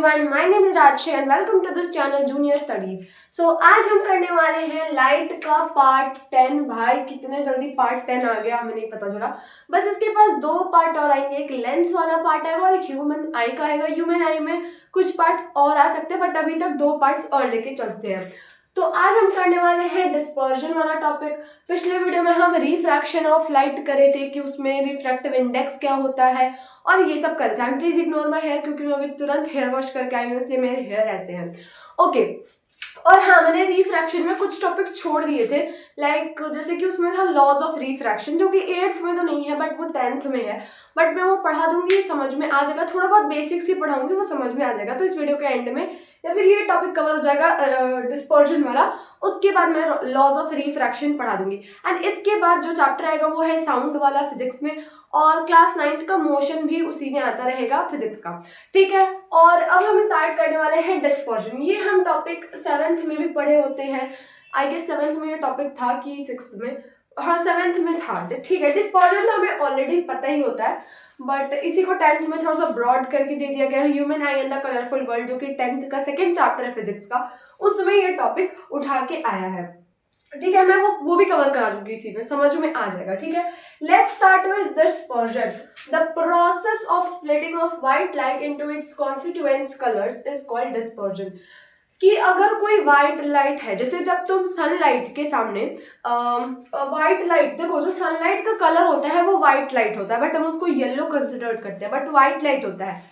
everyone, my name is Rajshri and welcome to this channel Junior Studies. So आज हम करने वाले हैं लाइट का पार्ट 10। भाई कितने जल्दी पार्ट 10 आ गया हमें नहीं पता चला। बस इसके पास दो पार्ट और आएंगे, एक लेंस वाला पार्ट आएगा और एक ह्यूमन आई का आएगा। ह्यूमन आई में कुछ पार्ट्स और आ सकते हैं बट अभी तक दो पार्ट्स और लेके चलते हैं। तो आज हम करने वाले हैं डिस्पर्जन वाला टॉपिक। पिछले वीडियो में हम रिफ्रैक्शन ऑफ लाइट करे थे कि उसमें रिफ्रैक्टिव इंडेक्स क्या होता है और ये सब करके आई प्लीज इग्नोर माई हेयर क्योंकि मैं अभी तुरंत हेयर वॉश करके आई हूँ इसलिए मेरे हेयर ऐसे हैं। ओके और हाँ, मैंने रिफ्रैक्शन में कुछ टॉपिक्स छोड़ दिए थे लाइक जैसे कि उसमें था लॉज ऑफ रिफ्रैक्शन जो कि 8th में तो नहीं है बट वो 10th में है। बट मैं वो पढ़ा दूंगी, समझ में आ जाएगा। थोड़ा बहुत बेसिक्स ही पढ़ाऊंगी, वो समझ में आ जाएगा। तो इस वीडियो के एंड में या फिर ये टॉपिक कवर हो जाएगा डिस्पर्जन वाला, उसके बाद मैं लॉज ऑफ रिफ्रैक्शन पढ़ा दूंगी। एंड इसके बाद जो चैप्टर आएगा वो है साउंड वाला फिजिक्स में, और क्लास 9th का मोशन भी उसी में आता रहेगा फिजिक्स का। ठीक है, और अब हम स्टार्ट करने वाले हैं डिस्पर्जन। ये हम टॉपिक 7th में भी पढ़े होते हैं। आई गेस 7th में ये टॉपिक था कि 6th में, हाँ 7th में था। ठीक है, डिस्पर्जन तो हमें ऑलरेडी पता ही होता है बट इसी को 10th में थोड़ा सा ब्रॉड करके दे दिया गया है। Human I and the colourful world जो कि 10th का सेकेंड चैप्टर है फिजिक्स का, उसमें ये टॉपिक उठा के आया है। ठीक है, मैं वो भी कवर करा दूंगी, इसी में समझ में आ जाएगा। ठीक है, let's start with dispersion. The process of splitting of white light into its constituents colours is called dispersion. कि अगर कोई व्हाइट लाइट है, जैसे जब तुम सनलाइट के सामने व्हाइट लाइट देखो, जो सनलाइट का कलर होता है वो व्हाइट लाइट होता है बट हम उसको येलो कंसिडर करते हैं बट व्हाइट लाइट होता है।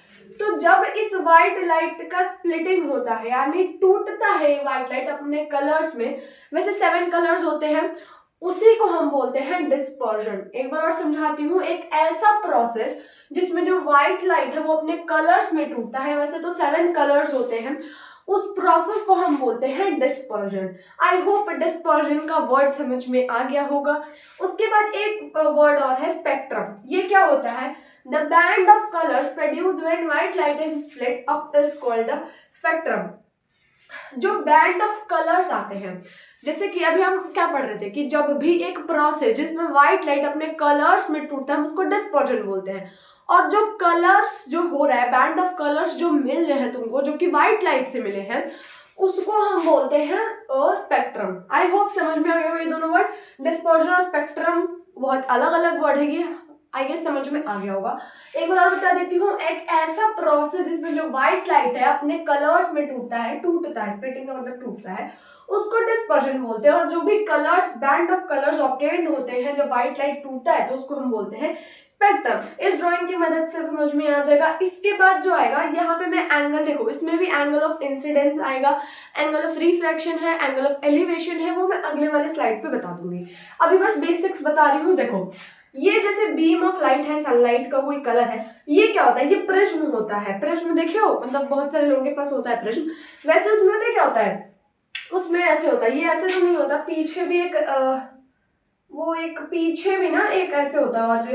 तो जब इस व्हाइट लाइट का स्प्लिटिंग होता है यानी टूटता है व्हाइट लाइट अपने कलर्स में, वैसे 7 कलर्स होते हैं, उसी को हम बोलते हैं डिस्पर्जन। एक बार और समझाती हूँ, एक ऐसा प्रोसेस जिसमें जो व्हाइट लाइट है वो अपने कलर्स में टूटता है। वैसे तो 7 कलर्स होते हैं, उस प्रोसेस को हम बोलते हैं डिस्पर्जन। आई होप डिस्पर्जन का वर्ड समझ में आ गया होगा। उसके बाद एक वर्ड और है स्पेक्ट्रम। ये क्या होता है? The band of colours produced when white light is split up is called the spectrum. जो बैंड ऑफ कलर्स आते हैं, जैसे कि अभी हम क्या पढ़ रहे थे कि जब भी एक प्रोसेस जिसमें व्हाइट लाइट अपने कलर्स में टूटता है हम उसको डिस्पर्जन बोलते हैं। और जो कलर्स जो हो रहा है, बैंड ऑफ कलर्स जो मिल रहे हैं तुमको, जो कि व्हाइट लाइट से मिले हैं, उसको हम बोलते हैं स्पेक्ट्रम। आई होप समझ में आ गया ये दोनों वर्ड। डिस्पर्जन और स्पेक्ट्रम बहुत अलग अलग वर्ड है, ये आई गेस समझ में आ गया होगा। एक बार और बता देती हूँ, एक ऐसा प्रोसेस जिसमें जो व्हाइट लाइट है अपने कलर्स में टूटता है, स्प्लिटिंग का मतलब टूटता है, उसको डिस्पर्जन बोलते हैं। और जो भी colours, band of colours obtained होते हैं जब व्हाइट लाइट टूटता है तो उसको हम बोलते हैं स्पेक्ट्रम। इस ड्राइंग की मदद से समझ में आ जाएगा। इसके बाद जो आएगा, यहाँ पे मैं एंगल देखो, इसमें भी एंगल ऑफ इंसिडेंस आएगा, एंगल ऑफ रिफ्रैक्शन है, एंगल ऑफ एलिवेशन है, वो मैं अगले वाले स्लाइड पे बता दूंगी। अभी बस बेसिक्स बता रही हूँ। देखो, ये जैसे बीम ऑफ लाइट है, सनलाइट का कोई कलर है, ये क्या होता है? ये प्रिज्म होता है। प्रिज्म देखे हो, मतलब बहुत सारे लोगों के पास होता है प्रिज्म। वैसे उसमें पता है क्या होता है? उसमें ऐसे होता है, ये ऐसे तो नहीं होता, पीछे भी एक वो एक पीछे भी ना एक ऐसे होता है, और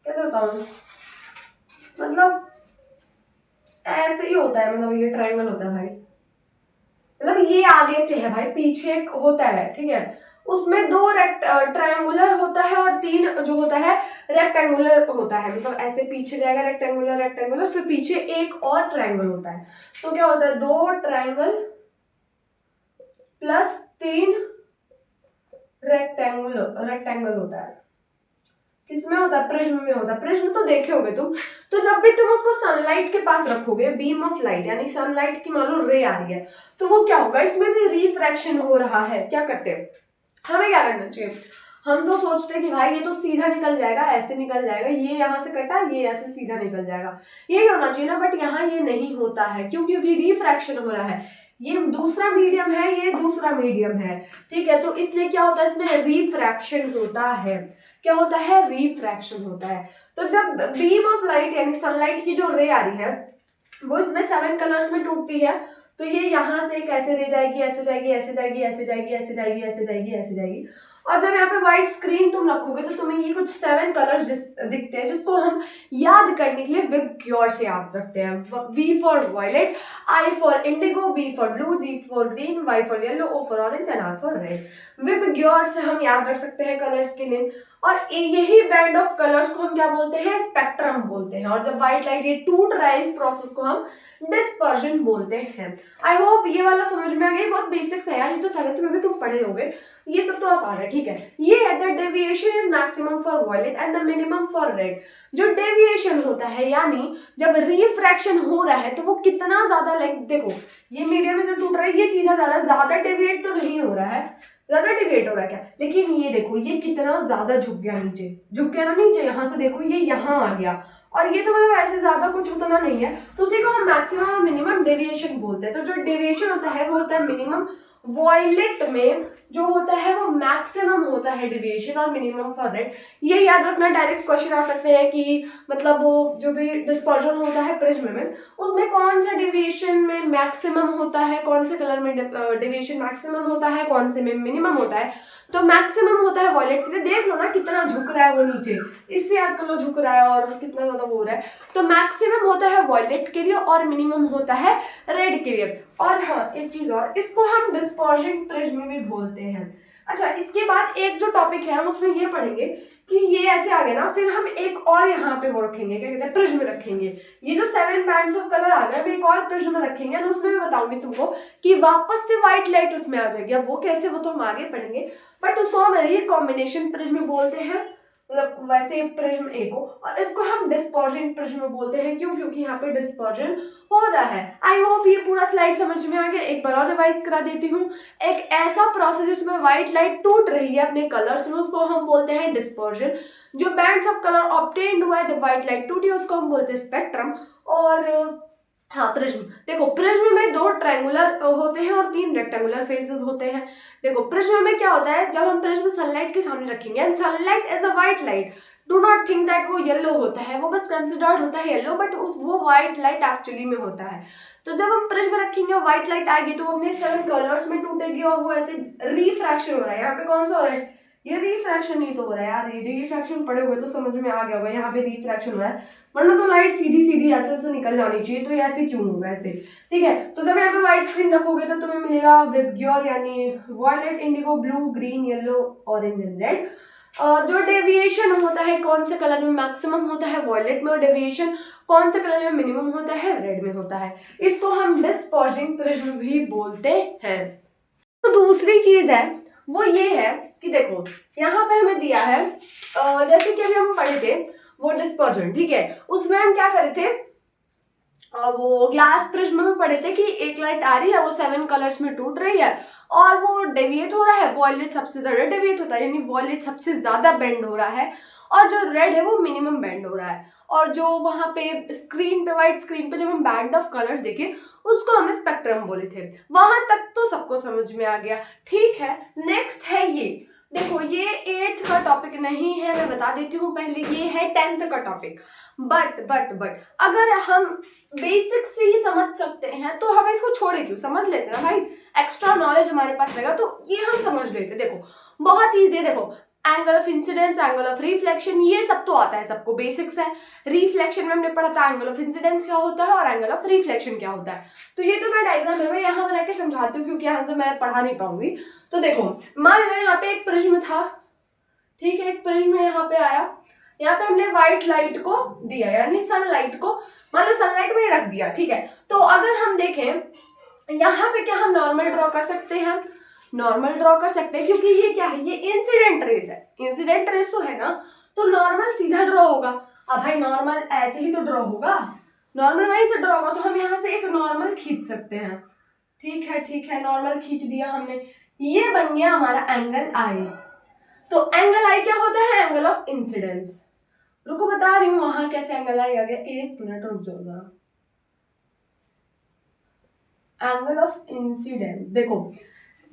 कैसे बताऊं, मतलब ऐसे ही होता है, मतलब ये ट्रायंगल होता है भाई, मतलब ये आगे से है भाई, पीछे एक होता है। ठीक है, उसमें 2 ट्रायंगुलर होता है और 3 जो होता है रेक्टेंगुलर होता है। मतलब ऐसे पीछे जाएगा रेक्टेंगुलर रेक्टेंगुलर, फिर पीछे एक और ट्रायंगल होता है। तो क्या होता है? 2 ट्रायंगल प्लस 3 रेक्टेंगल होता है। किसमें होता है? प्रिज्म में होता है। प्रिज्म तो देखे होगे तुम। तो जब भी तुम उसको सनलाइट के पास रखोगे, बीम ऑफ लाइट यानी सनलाइट की मान लो रे आ रही है, तो वो क्या होगा? इसमें भी रिफ्रैक्शन हो रहा है। क्या करते हैं हमें? क्या करना चाहिए? हम तो सोचते हैं कि भाई ये तो सीधा निकल जाएगा, ऐसे निकल जाएगा, ये यहाँ से कटा, ये ऐसे सीधा निकल जाएगा, यही होना चाहिए ना। बट यहाँ ये नहीं होता है। क्यों? क्योंकि रिफ्रैक्शन हो रहा है। ये दूसरा मीडियम है, ये दूसरा मीडियम है। ठीक है, तो इसलिए क्या होता है? इसमें रिफ्रैक्शन होता है। क्या होता है? रिफ्रैक्शन होता है। तो जब बीम ऑफ लाइट यानी सनलाइट की जो रे आ रही है वो इसमें 7 कलर्स में टूटती है, तो ये यहाँ से एक ऐसे रे जाएगी, ऐसे जाएगी, ऐसे जाएगी, ऐसे जाएगी, ऐसे जाएगी, ऐसे जाएगी, ऐसे जाएगी। और जब यहाँ पे व्हाइट स्क्रीन तुम रखोगे तो तुम्हें ये कुछ 7 कलर्स दिखते हैं, जिसको हम याद करने के लिए विबग्योर से याद रखते हैं। V for violet, I for indigo, B for blue, G for green, Y for yellow, O for orange and R for red. VIBGYOR से हम याद रख सकते हैं कलर्स के नेम। और यही बैंड ऑफ कलर्स को हम क्या बोलते हैं, स्पेक्ट्रम बोलते हैं। और जब व्हाइट लाइट ये टूट रहा है, इस प्रोसेस को हम डिस्पर्जन बोलते हैं। आई होप ये वाला समझ में आ गया। बहुत बेसिक्स है यार, ये तो 7th में भी तुम पढ़े होगे, ये सब तो आसान है, ठीक है। ये है that deviation is maximum for violet and the minimum for red. जो डेविएशन होता है यानी जब रिफ्रैक्शन हो रहा है तो वो कितना ज्यादा, लाइक देखो ये मीडियम में से टूट रहा है, ये सीधा जा रहा है, ज्यादा डेविएट तो नहीं हो रहा है, ज्यादा डिवेट हो रहा है क्या, लेकिन ये देखो ये कितना ज्यादा झुक गया नीचे, झुक गया ना नीचे, यहाँ से देखो ये यहाँ आ गया, और ये तो मतलब ऐसे ज्यादा कुछ उतना नहीं है, तो उसी को हम मैक्सिमम और मिनिमम डेविएशन बोलते हैं। तो जो डेविएशन होता है वो होता है मिनिमम, वॉयलेट में जो होता है वो मैक्सिमम होता है डेविएशन, और मिनिमम फॉर रेड। ये याद रखना, डायरेक्ट क्वेश्चन आ सकते हैं कि मतलब वो जो भी डिस्पर्जन होता है प्रिज्म में, उसमें कौन सा डेविएशन में मैक्सिमम होता है, कौन से कलर में डेविएशन मैक्सिमम होता है, कौन से में मिनिमम होता है। तो मैक्सिमम होता है वॉयलेट के लिए, देख लो ना कितना झुक रहा है वो नीचे, इससे याद कर लो झुक रहा है और कितना ज्यादा वो हो रहा है। तो मैक्सिमम होता है वॉयलेट के लिए और मिनिमम होता है रेड के लिए। और हाँ एक चीज और, इसको हम डिस्पर्जिंग प्रिज्म भी बोलते हैं। अच्छा, इसके बाद एक जो टॉपिक है हम उसमें ये पढ़ेंगे कि ये ऐसे आ गए ना, फिर हम एक और यहाँ पे वो रखेंगे, क्या कहते हैं, प्रिज्म रखेंगे। ये जो 7 बैंड्स ऑफ कलर आ गए, हम एक और प्रिज्म रखेंगे और उसमें मैं बताऊंगी तुमको कि वापस से व्हाइट लाइट उसमें आ जाएगी। अब वो कैसे, वो तो हम आगे पढ़ेंगे, बट उसको हम रिकॉम्बिनेशन प्रिज्म बोलते हैं, मतलब वैसे प्रिज्म ए को, और इसको हम डिस्पर्जन प्रिज्म बोलते हैं। क्यों? क्योंकि यहाँ पे डिस्पर्जन हो रहा है। आई होप ये पूरा स्लाइड समझ में आ गया। एक बार और रिवाइज करा देती हूँ। एक ऐसा प्रोसेस जिसमें व्हाइट लाइट टूट रही है अपने कलर्स में, उसको हम बोलते हैं डिस्पर्जन। जो बैंड्स ऑफ कलर ऑब्टेन्ड हुआ है जब व्हाइट लाइट टूटी, उसको हम बोलते हैं स्पेक्ट्रम। और हाँ प्रिज्म, देखो प्रिज्म में 2 ट्रायंगुलर होते हैं और 3 रेक्टेंगुलर फेसेस होते हैं। देखो प्रिज्म में क्या होता है, जब हम प्रिज्म सनलाइट के सामने रखेंगे, and sunlight is a white light, do not think that वो येलो होता है, वो बस कंसिडर्ड होता है येलो, बट वो व्हाइट लाइट एक्चुअली में होता है। तो जब हम प्रिज्म रखेंगे और व्हाइट लाइट आएगी तो वो अपने 7 कलर्स में टूटेगी, और वो ऐसे रिफ्रैक्शन हो रहा है। यहाँ पे कौन सा हो रहा है, ये रिफ्रैक्शन ही तो हो रहा है यार, ये रिफ्रैक्शन पढ़े हुए तो समझ में आ गया होगा, यहाँ पे रिफ्रैक्शन हो रहा है, वरना तो लाइट सीधी सीधी ऐसे से निकल जानी चाहिए, तो ये ऐसे क्यों होगा ऐसे, ठीक है। तो जब यहाँ पे व्हाइट स्क्रीन रखोगे तो तुम्हें मिलेगा विबग्योर, यानी violet, indigo, blue, green, yellow, orange and red. जो डेविएशन होता है कौन से कलर में मैक्सिमम होता है, वॉयलेट में, और डेविएशन कौन से कलर में मिनिमम होता है, रेड में होता है। इसको हम डिस्पर्जिंग प्रिज्म भी बोलते हैं। तो दूसरी चीज है वो ये है कि देखो यहाँ पे हमें दिया है जैसे कि अभी हम पढ़े थे वो डिस्पर्जन, ठीक है, उसमें हम क्या करे थे, वो ग्लास प्रिज्म में पढ़े थे कि एक लाइट आ रही है, वो 7 कलर्स में टूट रही है और वो डेविएट हो रहा है, वॉयलेट सबसे ज्यादा डेविएट होता है, यानी वॉयलेट सबसे ज्यादा बेंड हो रहा है, और जो रेड है वो मिनिमम बेंड हो रहा है। और जो वहां पे स्क्रीन पे, व्हाइट स्क्रीन पे जब हम बैंड ऑफ कलर्स देखे उसको हम स्पेक्ट्रम बोले थे। वहां तक तो सबको समझ में आ गया, ठीक है। नेक्स्ट है ये, देखो ये 8th का टॉपिक नहीं है, मैं बता देती हूँ पहले, ये है 10th का टॉपिक। बट अगर हम बेसिक से ही समझ सकते हैं तो हम इसको छोड़े क्यों, समझ लेते हैं भाई, एक्स्ट्रा नॉलेज हमारे पास रहेगा तो ये हम समझ लेते। देखो बहुत ईजी है, देखो angle of incidence, angle of reflection, ये सब तो आता है, सबको बेसिक्स है। रिफ्लेक्शन में हमने पढ़ा था एंगल ऑफ इंसिडेंस क्या होता है और एंगल ऑफ रिफ्लेक्शन क्या होता है, तो ये तो मैं डायग्राम में मैं यहाँ बना के समझाती हूँ क्योंकि यहाँ से मैं पढ़ा नहीं पाऊंगी। तो देखो मान लो यहाँ पे एक प्रिज्म था, ठीक है, एक प्रिज्म यहाँ पे आया, यहाँ पे हमने व्हाइट लाइट को दिया, यानी सनलाइट को मान लो सनलाइट में ही रख दिया, ठीक है। तो अगर हम देखें यहाँ पे क्या हम नॉर्मल ड्रॉ कर सकते हैं, नॉर्मल ड्रॉ कर सकते हैं, क्योंकि ये क्या है, ये इंसिडेंट रेस है, इंसिडेंट रेस तो है ना, तो नॉर्मल सीधा ड्रॉ होगा। अब भाई नॉर्मल ऐसे ही तो ड्रॉ होगा, नॉर्मल वहीं से ड्रॉ होगा, तो हम यहाँ से एक नॉर्मल खींच सकते हैं, ठीक है, नॉर्मल खींच दिया हमने, ये बन गया हमारा एंगल आई। तो एंगल आई क्या होता है, एंगल ऑफ इंसिडेंस। रुको बता रही हूँ वहां कैसे एंगल आई आ गया, 1 मिनट रुक जाओ जरा। एंगल ऑफ इंसिडेंस, देखो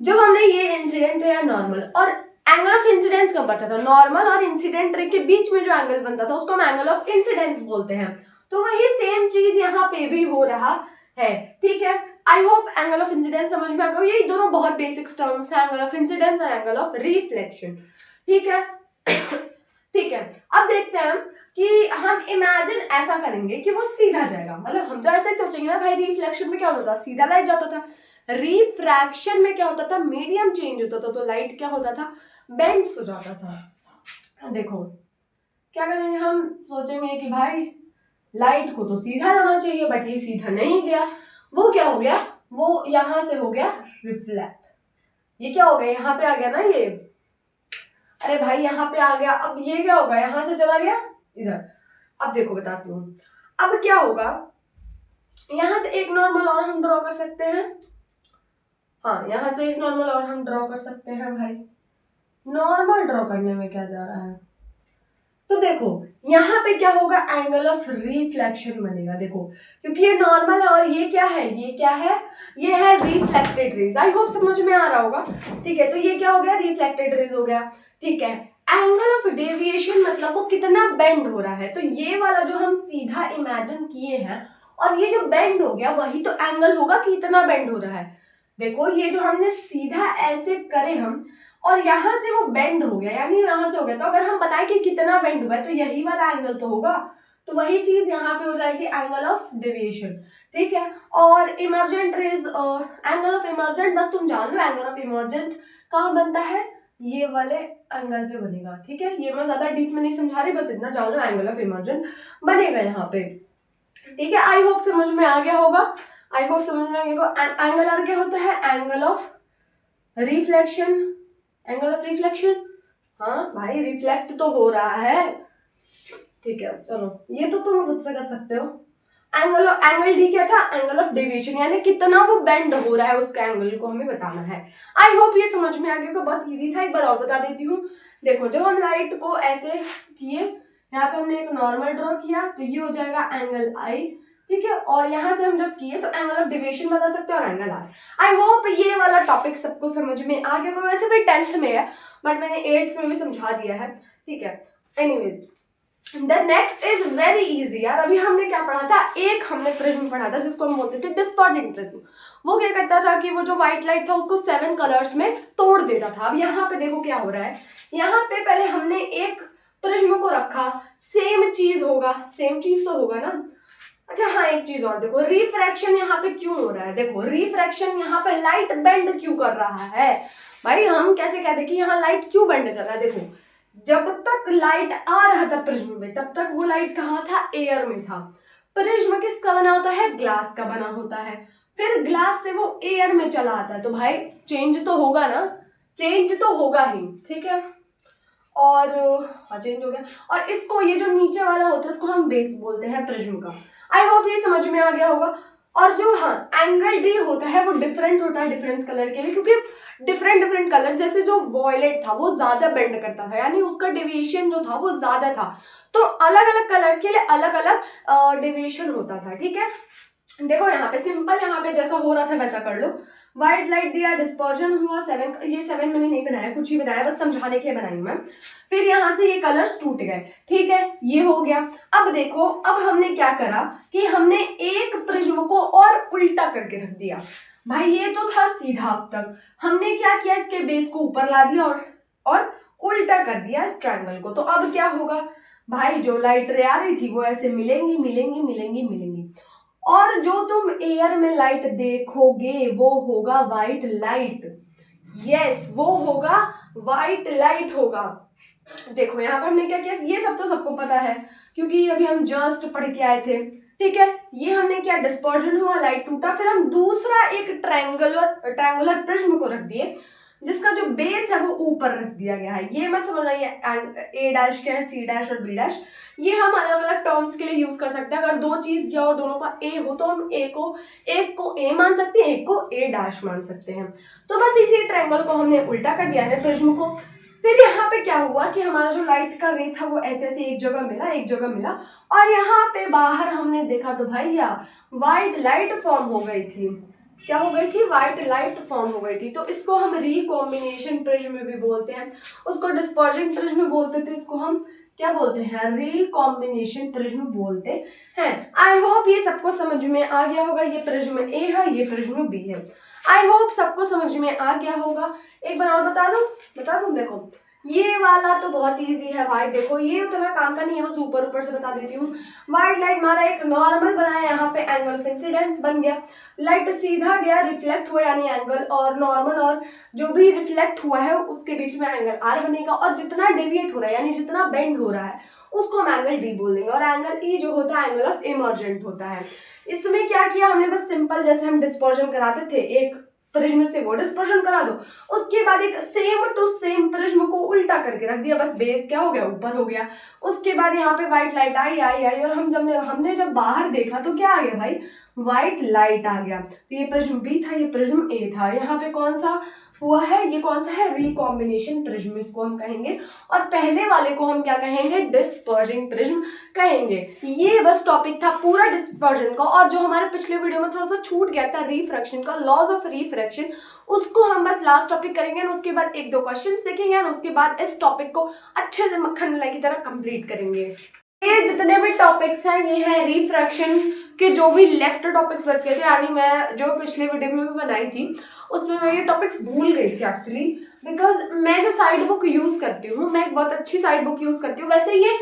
जब हमने ये इंसिडेंट या नॉर्मल, और एंगल ऑफ इंसिडेंस कब बनता था, नॉर्मल और इंसिडेंट रे के बीच में जो एंगल बनता था उसको हम एंगल ऑफ इंसिडेंस बोलते हैं। तो वही सेम चीज यहाँ पे भी हो रहा है, ठीक है। I hope angle of incidence समझ में आ गया। ये दोनों बहुत बेसिक टर्म्स है, एंगल ऑफ इंसिडेंस और एंगल ऑफ रिफ्लेक्शन, ठीक है। ठीक है, अब देखते हैं कि हम इमेजिन ऐसा करेंगे कि वो सीधा जाएगा, मतलब हम तो ऐसे सोचेंगे ना भाई, रिफ्लेक्शन में क्या होता था, सीधा लाइट जाता था, रिफ्रैक्शन में क्या होता था, मीडियम चेंज होता था, तो लाइट क्या होता था, बेंड्स हो जाता था। देखो क्या करेंगे, हम सोचेंगे कि भाई लाइट को तो सीधा लाना चाहिए, बट ये सीधा नहीं गया। वो क्या हो गया, वो यहां से हो गया रिफ्लेक्ट। ये क्या हो गया, यहाँ पे आ गया ना ये, अरे भाई यहाँ पे आ गया। अब ये क्या होगा, यहां से चला गया इधर। अब देखो बताती हूँ, अब क्या होगा, यहां से एक नॉर्मल और हम ड्रॉ कर सकते हैं। हाँ, यहां से एक नॉर्मल और हम ड्रॉ कर सकते हैं। भाई नॉर्मल ड्रॉ करने में क्या जा रहा है, तो देखो यहाँ पे क्या होगा, एंगल ऑफ रिफ्लेक्शन बनेगा। देखो क्योंकि ये नॉर्मल है और ये क्या है, ये क्या है, ये है रिफ्लेक्टेड रेज। आई होप समझ में आ रहा होगा। ठीक है, तो ये क्या हो गया, रिफ्लेक्टेड रेज हो गया। ठीक है, एंगल ऑफ डेविएशन मतलब वो कितना बेंड हो रहा है। तो ये वाला जो हम सीधा इमेजिन किए हैं और ये जो बेंड हो गया, वही तो एंगल होगा कि इतना बेंड हो रहा है। देखो ये जो हमने सीधा ऐसे करे हम, और यहां से वो बेंड हो गया, यानी यहां से हो गया, तो अगर हम बताएं कि कितना बेंड हुआ है तो यही वाला एंगल तो होगा। तो वही चीज यहाँ पे हो जाएगी एंगल ऑफ डेविएशन। ठीक है, और emergent rays, angle of emergent बस तुम जान लो, एंगल ऑफ इमर्जेंट कहाँ बनता है, ये वाले एंगल पे बनेगा। ठीक है, ये मैं ज्यादा डीप में नहीं समझा रही, बस इतना जान लो, एंगल ऑफ इमर्जेंट बनेगा यहाँ पे। ठीक है, आई होप समझ में आ गया होगा। आई होप समझ में आ गया होगा। एंगल आर क्या होता है, angle of reflection, angle of reflection. हाँ भाई, रिफ्लेक्ट तो हो रहा है। ठीक है, चलो ये तो तुम खुद से कर सकते हो। एंगल डी क्या था, एंगल ऑफ डेविएशन, यानी कितना वो बेंड हो रहा है, उसका एंगल को हमें बताना है। आई होप ये समझ में आ गया, बहुत इजी था। एक बार और बता देती हूँ। देखो जब हम लाइट को ऐसे किए, यहाँ पे हमने एक नॉर्मल ड्रॉ किया, तो ये हो जाएगा एंगल आई। ठीक है, और यहाँ से हम जब किए तो एंगल ऑफ डेविएशन बता सकते हैं और एंगल आर। आई होप ये वाला टॉपिक सबको समझ में आ गया। वैसे भी 10th में है, बट मैंने 8th में भी समझा दिया है। ठीक है, anyways the next is very easy यार। अभी हमने क्या पढ़ा था, एक हमने प्रिज्म पढ़ा था जिसको हम बोलते थे डिस्पर्जिंग प्रिज्म। वो क्या करता था कि वो जो व्हाइट लाइट था उसको 7 कलर्स में तोड़ देता था। अब यहाँ पे देखो क्या हो रहा है, यहाँ पे पहले हमने एक प्रिज्म को रखा, सेम चीज होगा, सेम चीज तो होगा ना। अच्छा हाँ, एक चीज और देखो, रिफ्रैक्शन यहाँ पे क्यों हो रहा है। देखो रिफ्रैक्शन यहाँ पे लाइट बेंड क्यों कर रहा है। भाई हम कैसे कहते कि यहाँ लाइट क्यों बेंड कर रहा है। देखो जब तक लाइट आ रहा था प्रिज्म में, तब तक वो लाइट कहाँ था, एयर में था। प्रिज्म किसका बना होता है, ग्लास का बना होता है। फिर ग्लास से वो एयर में चला आता है, तो भाई चेंज तो होगा ना, चेंज तो होगा ही। ठीक है, और हाँ चेंज हो गया। और इसको, ये जो नीचे वाला होता है इसको हम बेस बोलते हैं प्रिज्म का। आई होप ये समझ में आ गया होगा। और जो हाँ एंगल डी होता है वो डिफरेंट होता है डिफरेंट कलर के लिए, क्योंकि डिफरेंट कलर, जैसे जो वॉयलेट था वो ज्यादा बेंड करता था, यानी उसका डेविएशन जो था वो ज्यादा था। तो अलग अलग कलर के लिए अलग अलग डेविएशन होता था। ठीक है, देखो यहाँ पे सिंपल, यहाँ पे जैसा हो रहा था वैसा कर लो। व्हाइट लाइट दिया, डिस्पर्जन हुआ 7, ये 7 मैंने नहीं बनाया, कुछ ही बनाया, बस समझाने के लिए बनाई मैं। फिर यहाँ से ये कलर्स टूट गए। ठीक है, ये हो गया। अब देखो, अब हमने क्या करा कि हमने एक प्रिज्म को और उल्टा करके रख दिया। भाई ये तो था सीधा, अब तक हमने क्या किया, इसके बेस को ऊपर ला दिया और उल्टा कर दिया इस ट्रायंगल को। तो अब क्या होगा भाई, जो लाइट रे आ रही थी वो ऐसे मिलेंगी मिलेंगी मिलेंगी मिलेंगी, और जो तुम एयर में लाइट देखोगे वो होगा व्हाइट लाइट। यस, वो होगा व्हाइट लाइट होगा। देखो यहाँ पर हमने क्या किया, ये सब तो सबको पता है क्योंकि अभी हम जस्ट पढ़ के आए थे। ठीक है, ये हमने क्या, डिस्पर्जन हुआ, लाइट टूटा, फिर हम दूसरा एक ट्रायंगुलर प्रिज्म को रख दिए जिसका जो बेस है वो ऊपर रख दिया गया है। ये मत समझना ये ए डैश क्या है, सी डैश और बी डैश, ये हम अलग अलग टर्म्स के लिए यूज कर सकते हैं। अगर दो चीज दिया और दोनों का ए हो तो हम एक को ए मान सकते हैं, एक को ए डैश मान सकते हैं। तो बस इसी ट्रायंगल को हमने उल्टा कर दिया है प्रिज्म को। फिर यहाँ पे क्या हुआ कि हमारा जो लाइट का रे था वो ऐसे ऐसे एक जगह मिला, और यहाँ पे बाहर हमने देखा तो भैया व्हाइट लाइट फॉर्म हो गई थी। क्या हो गई थी, व्हाइट लाइट फॉर्म हो गई थी। तो इसको हम रिकॉम्बिनेशन प्रिज्म भी बोलते हैं, उसको डिस्पर्जिंग प्रिज्म बोलते थे, इसको हम क्या बोलते हैं, रिकॉम्बिनेशन प्रिज्म बोलते हैं। आई होप ये सबको समझ में आ गया होगा। ये प्रिज्म ए है, ये प्रिज्म बी है। आई होप सबको समझ में आ गया होगा। एक बार और बता दूं। देखो ये वाला तो बहुत इजी है भाई, देखो ये उतना काम का नहीं है, बस ऊपर ऊपर से बता देती हूँ। व्हाइट लाइट हमारा एक नॉर्मल बनाया, यहाँ पे एंगल ऑफ इंसिडेंस बन गया, लाइट सीधा गया, रिफ्लेक्ट हुआ यानी एंगल, और नॉर्मल और जो भी रिफ्लेक्ट हुआ है उसके बीच में एंगल आर बनेगा, और जितना डेविएट हो रहा है यानी जितना बेंड हो रहा है उसको हम एंगल डी बोल देंगे, और एंगल ई जो होता है एंगल ऑफ इमर्जेंट होता है। इसमें क्या किया हमने, बस सिंपल जैसे हम डिस्पर्जन कराते थे, एक प्रिज्म से वो डिस्पर्जन करा दो, उसके बाद एक सेम टू सेम प्रिज्म को उल्टा करके रख दिया, बस बेस क्या हो गया, ऊपर हो गया। उसके बाद यहाँ पे व्हाइट लाइट आई आई आई, और हमने जब बाहर देखा तो क्या आ गया भाई, व्हाइट लाइट आ गया। तो ये प्रिज्म बी था, ये प्रिज्म ए था, यहाँ पे कौन सा हुआ है, ये कौन सा है, रिकॉम्बिनेशन प्रिज्म इसको हम कहेंगे, और पहले वाले को हम क्या कहेंगे, डिस्पर्जिंग प्रिज्म कहेंगे। ये बस टॉपिक था पूरा डिस्पर्जन का, और जो हमारे पिछले वीडियो में थोड़ा सा छूट गया था रिफ्रैक्शन का, लॉज ऑफ रिफ्रैक्शन, उसको हम बस लास्ट टॉपिक करेंगे, और उसके बाद एक दो क्वेश्चंस देखेंगे, और उसके बाद इस टॉपिक को अच्छे से मक्खन मलाई की तरह कंप्लीट करेंगे। ये जितने भी टॉपिक्स हैं ये है रिफ्रैक्शन के, जो भी लेफ्ट टॉपिक्स बच गए थे, यानी मैं जो पिछले वीडियो में भी बनाई थी उसमें मैं ये टॉपिक्स भूल गई थी एक्चुअली, बिकॉज मैं जो साइड बुक यूज करती हूँ, मैं एक बहुत अच्छी साइड बुक यूज करती हूँ। वैसे ये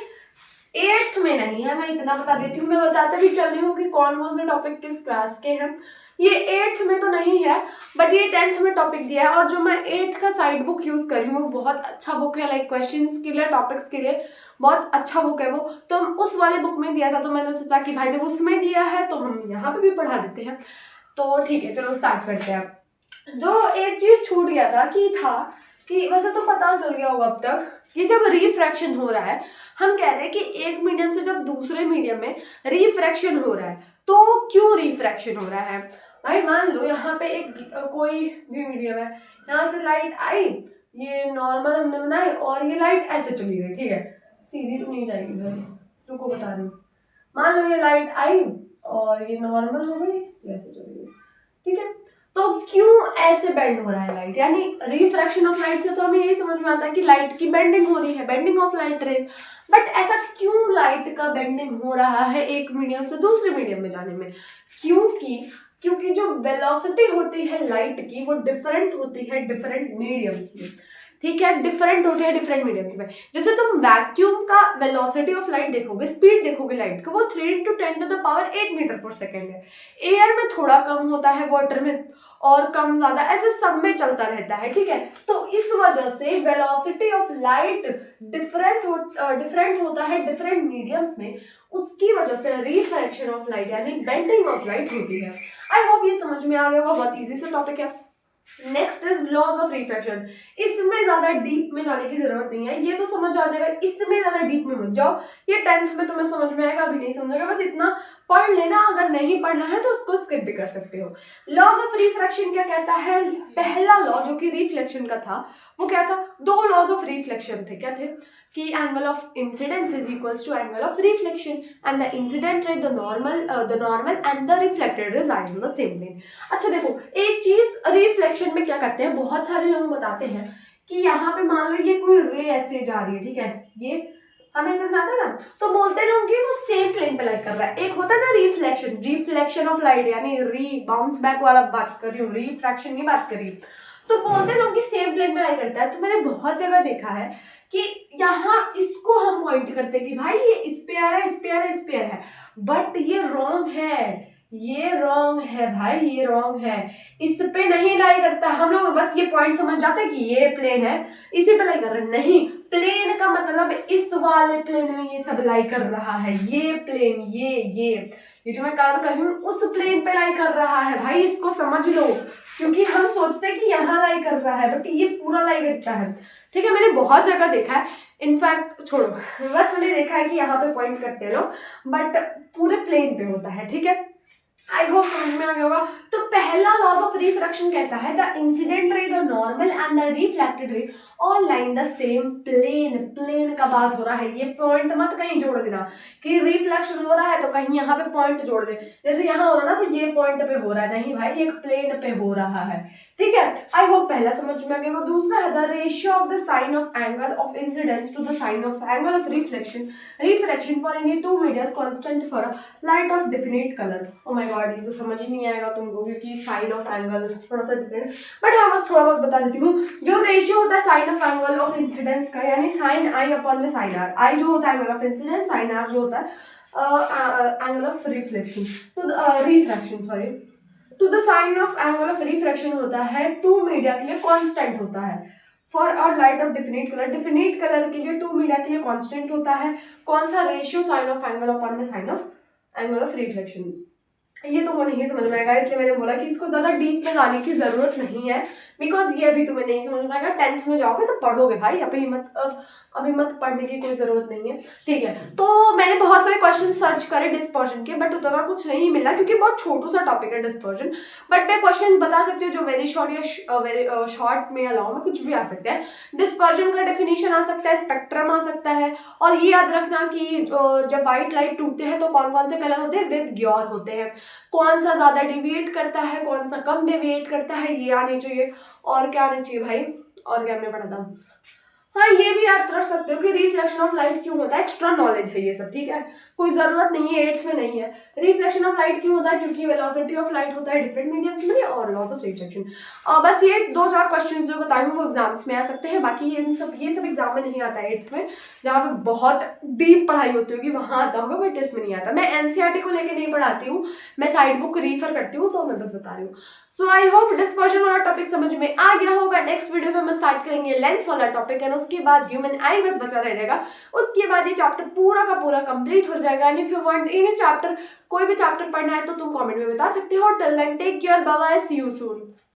8th में नहीं है, मैं इतना बता देती हूँ, मैं बताते भी चल रही हूँ कि कौन कौन से टॉपिक किस क्लास के हैं। ये 8th में तो नहीं है, बट ये 10th में टॉपिक दिया है, और जो मैं 8th का साइड बुक यूज कर रही हूँ वो बहुत अच्छा बुक है, लाइक क्वेश्चंस के लिए, टॉपिक्स के लिए बहुत अच्छा बुक है वो। तो हम उस वाले बुक में दिया था, तो मैंने सोचा कि भाई जब उसमें दिया है तो हम यहाँ पे भी पढ़ा देते हैं। तो ठीक है, चलो स्टार्ट करते हैं। जो एक चीज छूट गया था कि वैसे तो पता चल गया होगा अब तक, कि जब रिफ्रैक्शन हो रहा है, हम कह रहे हैं कि एक मीडियम से जब दूसरे मीडियम में रिफ्रैक्शन हो रहा है, तो क्यों रिफ्रैक्शन हो रहा है। भाई मान लो यहाँ पे एक कोई भी मीडियम है, यहाँ से लाइट आई, ये नॉर्मल हमने बनाई, और ये लाइट ऐसे चली गई, ठीक है, सीधी तो नहीं जाएगी भाई, तुमको बता रही हूँ। मान लो ये लाइट आई और ये नॉर्मल हो गई, ऐसे चली गई, ठीक है। तो क्यों ऐसे बेंड हो रहा है लाइट, यानी रिफ्रैक्शन ऑफ लाइट से तो हमें यही समझ में आता है कि लाइट की बेंडिंग हो रही है, bending of light rays. But ऐसा क्यों लाइट का बेंडिंग हो रहा है एक मीडियम से दूसरे मीडियम में जाने में, क्योंकि जो वेलोसिटी होती है लाइट की वो डिफरेंट होती है डिफरेंट मीडियम्स में, ठीक है, डिफरेंट होती है डिफरेंट मीडियम्स में। जैसे तुम वैक्यूम का वेलोसिटी ऑफ लाइट देखोगे, स्पीड देखोगे लाइट का, वो 3 × 10⁻8 मीटर/सेकेंड है। एयर में थोड़ा कम होता है, वाटर में और कम ज्यादा, ऐसे सब में चलता रहता है, ठीक है। तो इस वजह से वेलोसिटी ऑफ लाइट डिफरेंट होता है डिफरेंट मीडियम्स में, उसकी वजह से रिफ्रैक्शन ऑफ लाइट यानी बेंडिंग ऑफ लाइट होती है। आई होप ये समझ में आ गया होगा, बहुत इजी सा टॉपिक है। Next is laws of refraction. इसमें ज्यादा डीप में जाने की जरूरत नहीं है, ये तो समझ आ जाएगा, इसमें ज्यादा डीप में मत जाओ, ये 10th में तुम्हें समझ में आएगा, अभी नहीं समझेगा, बस इतना पढ़ लेना, अगर नहीं पढ़ना है तो उसको स्किप भी कर सकते हो। लॉज ऑफ रिफ्रैक्शन क्या कहता है, पहला लॉ जो कि रिफ्लेक्शन का था वो क्या था, दो लॉज ऑफ रिफ्लेक्शन थे, क्या थे, कि angle of incidence is equals to angle of reflection, and the incident ray the normal and the reflected rays lies on the same plane. अच्छा देखो, एक चीज रिफ्लेक्शन में क्या करते हैं, बहुत सारे लोग बताते हैं कि यहाँ पे मान लो ये कोई रे ऐसे जा रही है, ठीक है, ये हमें ऐसे बनाता है ना, तो बोलते हैं लोग कि वो सेम प्लेन पे लाइट कर रहा है। एक होता है ना रिफ्लेक्शन ऑफ लाइट, यानी बाउंस बैक वाला बात कर रही हूँ, रिफ्रैक्शन की बात कर रही हूँ, तो बोलते हैं लोग कि सेम प्लेन पे लाइट करता है। तो मैंने बहुत जगह देखा है कि यहाँ इसको हम पॉइंट करते हैं कि भाई ये इस पे आ रहा है, इस पे आ रहा है, इस पे आ रहा है, बट ये रॉन्ग है, ये रॉन्ग है भाई, ये रॉन्ग है, इस पे नहीं लाई करता। हम लोग बस ये पॉइंट समझ जाते हैं कि ये प्लेन है, इसी पे लाई कर रहे हैं, नहीं, प्लेन का मतलब इस वाले प्लेन में ये सब लाई कर रहा है, ये प्लेन, ये जो मैं काम कर रही हूँ उस प्लेन पे लाई कर रहा है भाई, इसको समझ लो, क्योंकि हम सोचते हैं कि यहाँ लाई कर रहा है, बट ये पूरा लाई करता है, ठीक है। मैंने बहुत जगह देखा है, इनफैक्ट छोड़ो, बस मैंने देखा है कि यहाँ पे पॉइंट करते लोग, बट पूरे प्लेन पे होता है, ठीक है। आई होप समझ में आ गया होगा। तो पहला लॉज ऑफ रिफ्रैक्शन कहता है the incident ray, the normal and the reflected ray all line the same plane. Plane का बात हो रहा है, ये पॉइंट मत कहीं जोड़ देना कि रिफ्लेक्शन हो रहा है तो कहीं यहाँ पे पॉइंट जोड़ दे, जैसे यहाँ हो रहा है ना तो ये पॉइंट पे हो रहा है, नहीं भाई, एक प्लेन पे हो रहा है, ठीक है। आई होप पहला समझ में आ गया। दूसरा है the ratio of the sine of angle of incidence to the sine of angle of reflection for any two mediums constant for light of definite colour. Oh my god, ये तो समझ ही नहीं आएगा तुमको, क्योंकि कि साइन ऑफ एंगल थोड़ा सा डिफरेंट, बट हाँ बस थोड़ा बहुत बता देती हूँ। जो रेशियो होता है sine of angle of incidence का, यानी साइन आई अपॉन में साइन आर, आई जो होता है angle of incidence, sine R जो होता है एंगल ऑफ रिफ्लेक्शन, तो रिफ्रैक्शन सॉरी, तो the sine of angle of refraction होता है टू मीडिया के लिए कांस्टेंट होता है। For a light of definite colour के लिए टू मीडिया के लिए कांस्टेंट होता है। कौन सा ratio? Sine of angle upon में sine of angle of reflection. ये तो वो नहीं समझ में आएगा, इसलिए मैंने बोला कि इसको ज्यादा डीप में जाने की जरूरत नहीं है, बिकॉज ये अभी तुम्हें नहीं समझ में आएगा। 10th में जाओगे तो पढ़ोगे भाई, अभी मत पढ़ने की कोई जरूरत नहीं है, ठीक है। तो मैंने बहुत सारे क्वेश्चन सर्च करे डिस्पर्जन के, बट उतना कुछ नहीं मिला क्योंकि बहुत छोटू सा टॉपिक है डिस्पर्जन। बट मैं क्वेश्चन बता सकती हूँ जो वेरी शॉर्ट या वेरी शॉर्ट में अलाउ में कुछ भी आ सकते हैं। डिस्पर्जन का डेफिनेशन आ सकता है, स्पेक्ट्रम आ सकता है, और ये याद रखना कि जब व्हाइट लाइट टूटते हैं तो कौन कौन से कलर होते हैं? विद ग्योर होते हैं। कौन सा ज्यादा डिविएट करता है, कौन सा कम डिविएट करता है, ये आनी चाहिए। और क्या आना चाहिए भाई, और क्या हमने पढ़ा था? हाँ, ये भी याद रख सकते हो कि रिफ्लेक्शन ऑफ लाइट क्यों होता है। एक्स्ट्रा नॉलेज है ये सब, ठीक है, कोई जरूरत नहीं है, 8th में नहीं है। रिफ्लेक्शन ऑफ लाइट क्यों होता है? क्योंकि वेलोसिटी ऑफ लाइट होता है डिफरेंट मीडियम के लिए, और लॉस ऑफ रिफ्लेक्शन। बस ये 2-4 क्वेश्चन जो बताई हूँ वो एग्जाम्स में आ सकते हैं, बाकी ये सब एग्जाम में नहीं आता है 8th में, जहाँ पे बहुत डीप पढ़ाई होती होगी वहाँ आता होगा, बट इसमें नहीं आता। मैं एनसीईआरटी को लेकर नहीं पढ़ाती हूँ, मैं साइड बुक रेफर करती हूँ, तो मैं बस बता रही हूँ। सो आई होप डिस्पर्जन वाला टॉपिक समझ में आ गया होगा। नेक्स्ट वीडियो में हम स्टार्ट करेंगे लेंस वाला टॉपिक, एंड उसके बाद ह्यूमन आई बस बचा रह जाएगा। उसके बाद ये चैप्टर पूरा का पूरा कंप्लीट हो जाएगा। And if you want any chapter, कोई भी चैप्टर पढ़ना है तो तुम कमेंट में बता सकते हो। Till then take care, bye bye, see you soon.